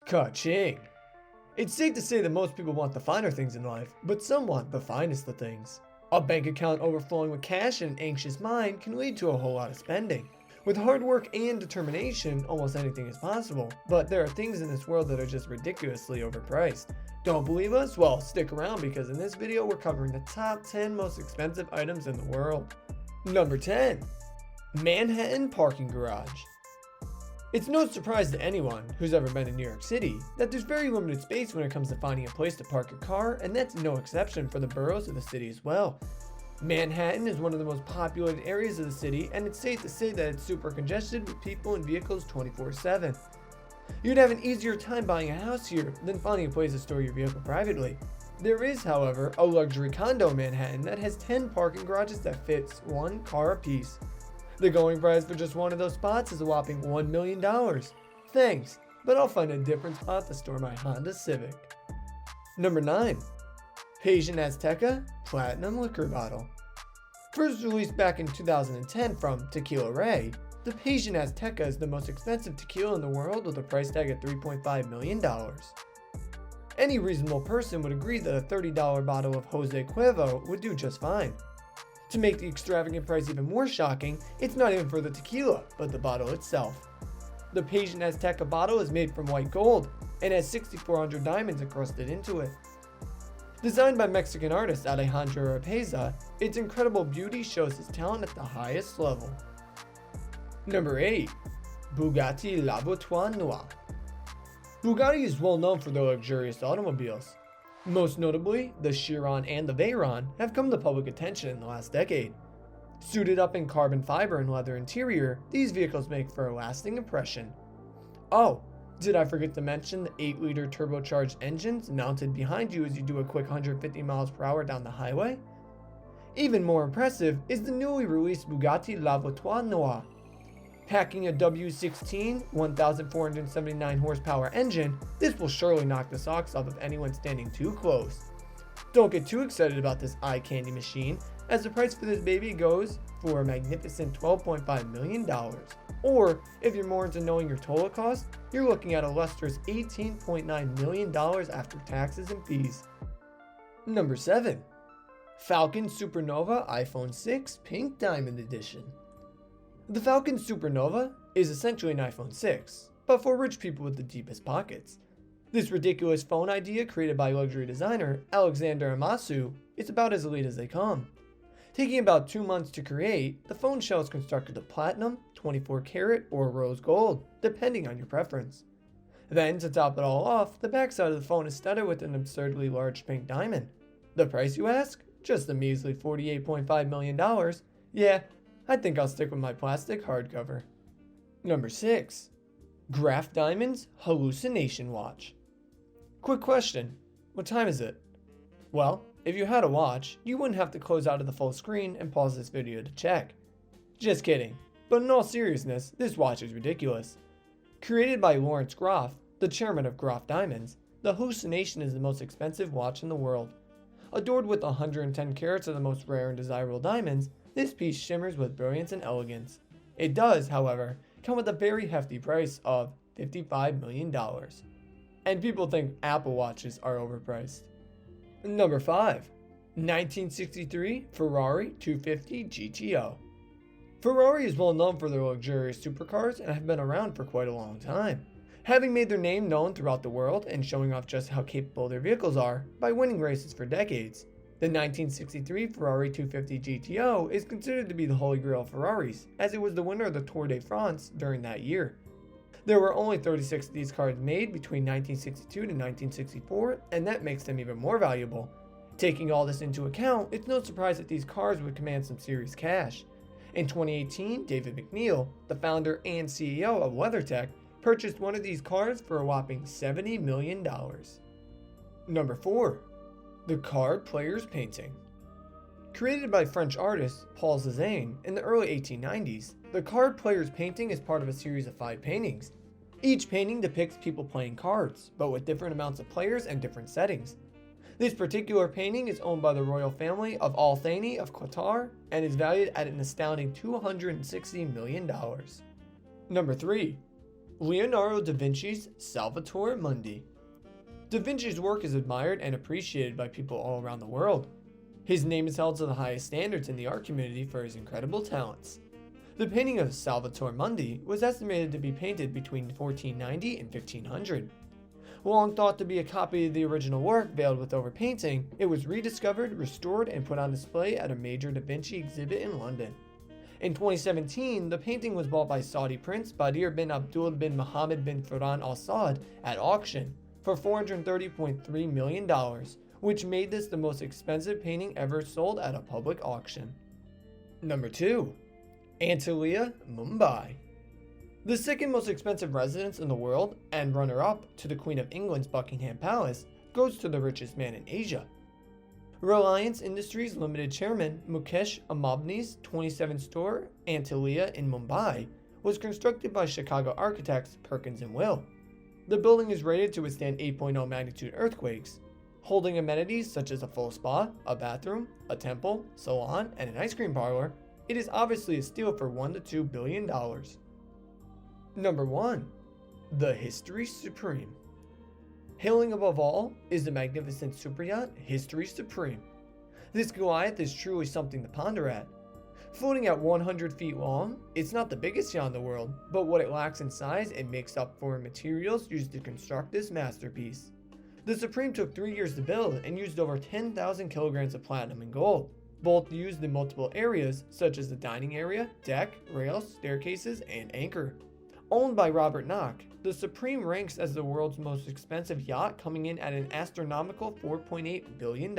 Ka-ching. It's safe to say that most people want the finer things in life, but some want the finest of things. A bank account overflowing with cash and an anxious mind can lead to a whole lot of spending. With hard work and determination, almost anything is possible, but there are things in this world that are just ridiculously overpriced. Don't believe us? Well, stick around because in this video we're covering the top 10 most expensive items in the world. Number 10. Manhattan Parking Garage. It's no surprise to anyone who's ever been in New York City that there's very limited space when it comes to finding a place to park your car, and that's no exception for the boroughs of the city as well. Manhattan is one of the most populated areas of the city, and it's safe to say that it's super congested with people and vehicles 24/7. You'd have an easier time buying a house here than finding a place to store your vehicle privately. There is, however, a luxury condo in Manhattan that has 10 parking garages that fits one car apiece. The going price for just one of those spots is a whopping $1 million. Thanks, but I'll find a different spot to store my Honda Civic. Number 9. Parisian Azteca Platinum Liquor Bottle. First released back in 2010 from Tequila, the Parisian Azteca is the most expensive tequila in the world with a price tag at $3.5 million. Any reasonable person would agree that a $30 bottle of Jose Cuervo would do just fine. To make the extravagant price even more shocking, it's not even for the tequila, but the bottle itself. The Parisian Azteca bottle is made from white gold and has 6,400 diamonds encrusted into it. Designed by Mexican artist Alejandro Arpeza, its incredible beauty shows his talent at the highest level. Number 8. Bugatti La Voiture Noire. Bugatti is well known for their luxurious automobiles. Most notably, the Chiron and the Veyron have come to public attention in the last decade. Suited up in carbon fiber and leather interior, these vehicles make for a lasting impression. Oh, did I forget to mention the 8-liter turbocharged engines mounted behind you as you do a quick 150 miles per hour down the highway? Even more impressive is the newly released Bugatti La Voiture Noire. Packing a W16 1,479 horsepower engine, this will surely knock the socks off of anyone standing too close. Don't get too excited about this eye candy machine, as the price for this baby goes for a magnificent $12.5 million. Or, if you're more into knowing your total cost, you're looking at a lustrous $18.9 million after taxes and fees. Number 7. Falcon Supernova iPhone 6 Pink Diamond Edition. The Falcon Supernova is essentially an iPhone 6, but for rich people with the deepest pockets. This ridiculous phone idea created by luxury designer Alexander Amasu is about as elite as they come. Taking about 2 months to create, the phone shell is constructed of platinum, 24 karat, or rose gold, depending on your preference. Then, to top it all off, the backside of the phone is studded with an absurdly large pink diamond. The price, you ask? Just a measly $48.5 million. Yeah, I think I'll stick with my plastic hardcover. Number 6. Graff Diamonds Hallucination Watch. Quick question, what time is it? Well, if you had a watch, you wouldn't have to close out of the full screen and pause this video to check. Just kidding, but in all seriousness, this watch is ridiculous. Created by Lawrence Graff, the chairman of Graff Diamonds, the Hallucination is the most expensive watch in the world. Adored with 110 carats of the most rare and desirable diamonds, this piece shimmers with brilliance and elegance. It does, however, come with a very hefty price of $55 million. And people think Apple Watches are overpriced. Number 5. 1963 Ferrari 250 GTO. Ferrari is well known for their luxurious supercars and have been around for quite a long time, having made their name known throughout the world and showing off just how capable their vehicles are by winning races for decades. The 1963 Ferrari 250 GTO is considered to be the holy grail of Ferraris, as it was the winner of the Tour de France during that year. There were only 36 of these cars made between 1962 to 1964, and that makes them even more valuable. Taking all this into account, it's no surprise that these cars would command some serious cash. In 2018, David McNeil, the founder and CEO of WeatherTech, purchased one of these cars for a whopping $70 million. Number 4. The Card Player's Painting. Created by French artist Paul Cézanne in the early 1890s, the Card Player's Painting is part of a series of 5 paintings. Each painting depicts people playing cards, but with different amounts of players and different settings. This particular painting is owned by the royal family of Al Thani of Qatar and is valued at an astounding $260 million. Number 3. Leonardo da Vinci's Salvator Mundi. Da Vinci's work is admired and appreciated by people all around the world. His name is held to the highest standards in the art community for his incredible talents. The painting of Salvator Mundi was estimated to be painted between 1490 and 1500. Long thought to be a copy of the original work veiled with overpainting, it was rediscovered, restored, and put on display at a major Da Vinci exhibit in London. In 2017, the painting was bought by Saudi Prince Badir bin Abdul bin Mohammed bin Farhan Al Saud at auction for $430.3 million, which made this the most expensive painting ever sold at a public auction. Number 2. Antalya Mumbai. The second most expensive residence in the world, and runner-up to the Queen of England's Buckingham Palace, goes to the richest man in Asia. Reliance Industries Limited Chairman Mukesh Ambani's 27-store Antalya in Mumbai was constructed by Chicago architects Perkins & Will. The building is rated to withstand 8.0 magnitude earthquakes, holding amenities such as a full spa, a bathroom, a temple, salon, and an ice cream parlor. It is obviously a steal for $1 to $2 billion. Number 1. The History Supreme. Hailing above all is the magnificent superyacht History Supreme. This Goliath is truly something to ponder at. Floating at 100 feet long, it's not the biggest yacht in the world, but what it lacks in size it makes up for in materials used to construct this masterpiece. The Supreme took 3 years to build and used over 10,000 kilograms of platinum and gold, both used in multiple areas such as the dining area, deck, rails, staircases, and anchor. Owned by Robert Knock, the Supreme ranks as the world's most expensive yacht, coming in at an astronomical $4.8 billion.